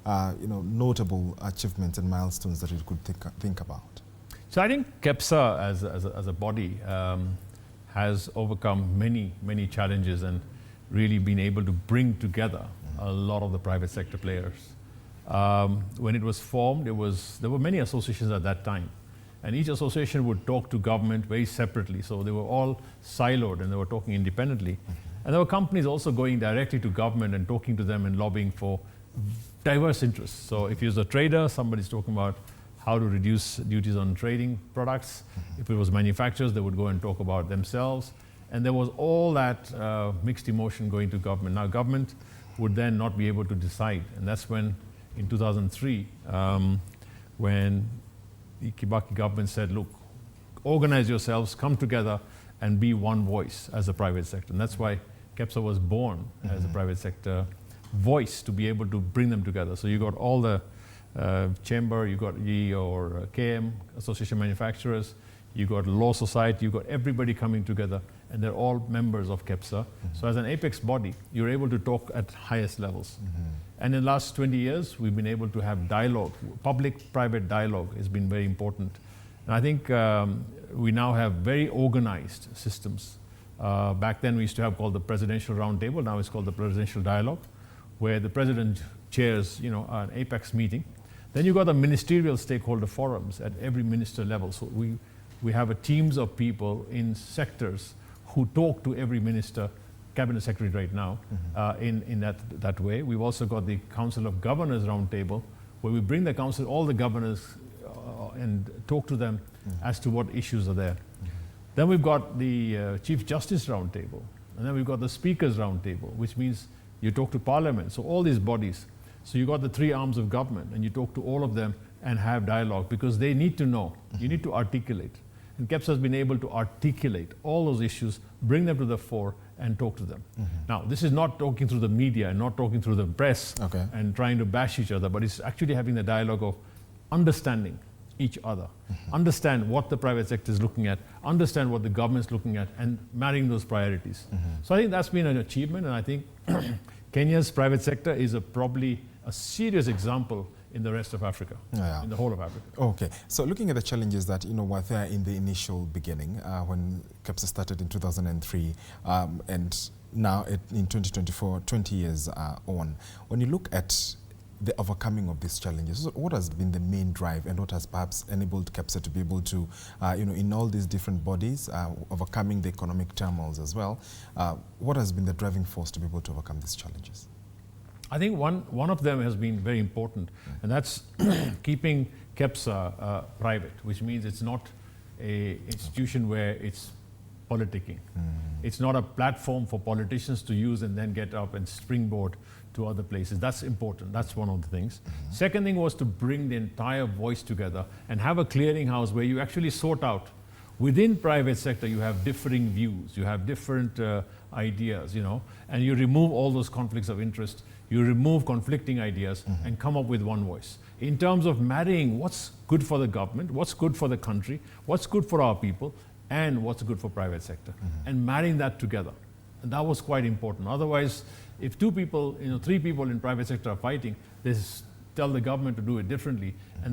notable achievements and milestones that you could think about? So I think KEPSA as a body has overcome many challenges and really been able to bring together a lot of the private sector players. When it was formed, there were many associations at that time, and each association would talk to government very separately. So they were all siloed and they were talking independently. And there were companies also going directly to government and talking to them and lobbying for diverse interests. So if you're a trader, somebody's talking about how to reduce duties on trading products. If it was manufacturers, they would go and talk about themselves. And there was all that mixed emotion going to government. Now government would then not be able to decide. And that's when, in 2003, when the Kibaki government said, look, organize yourselves, come together and be one voice as a private sector. And that's why KEPSA was born as a private sector voice, to be able to bring them together. So you got all the chamber, you got your KM, Association Manufacturers, you got Law Society, you got everybody coming together, and they're all members of KEPSA. So as an apex body, you're able to talk at highest levels. And in the last 20 years, we've been able to have dialogue. Public-private dialogue has been very important. And I think we now have very organized systems. Back then we used to have called the Presidential Roundtable, now it's called the Presidential Dialogue, where the President chairs an apex meeting. Then you got the ministerial stakeholder forums at every minister level. So we have a teams of people in sectors who talk to every minister, cabinet secretary right now, in that way. We've also got the Council of Governors Roundtable, where we bring the council, all the governors, and talk to them as to what issues are there. Then we've got the Chief Justice Roundtable, and then we've got the Speakers Roundtable, which means you talk to Parliament. So all these bodies. So you got the three arms of government, and you talk to all of them and have dialogue, because they need to know. You need to articulate. And KEPSA has been able to articulate all those issues, bring them to the fore, and talk to them. Now, this is not talking through the media and not talking through the press and trying to bash each other, but it's actually having the dialogue of understanding each other, understand what the private sector is looking at, understand what the government is looking at, and marrying those priorities. So I think that's been an achievement, and I think Kenya's private sector is probably a serious example in the rest of Africa, in the whole of Africa. Okay, so looking at the challenges that were there in the initial beginning, when KEPSA started in 2003, and now in 2024, 20 years on, when you look at the overcoming of these challenges, what has been the main drive, and what has perhaps enabled KEPSA to be able to, in all these different bodies, overcoming the economic turmoils as well, what has been the driving force to be able to overcome these challenges? I think one of them has been very important, and that's keeping KEPSA private, which means it's not an institution where it's politicking. It's not a platform for politicians to use and then get up and springboard to other places. That's important. That's one of the things. Second thing was to bring the entire voice together and have a clearinghouse where you actually sort out. Within private sector, you have differing views, you have different ideas, and you remove all those conflicts of interest. You remove conflicting ideas and come up with one voice. In terms of marrying what's good for the government, what's good for the country, what's good for our people, and what's good for private sector, and marrying that together. And that was quite important. Otherwise, if two people, 3 people in private sector are fighting, they tell the government to do it differently, and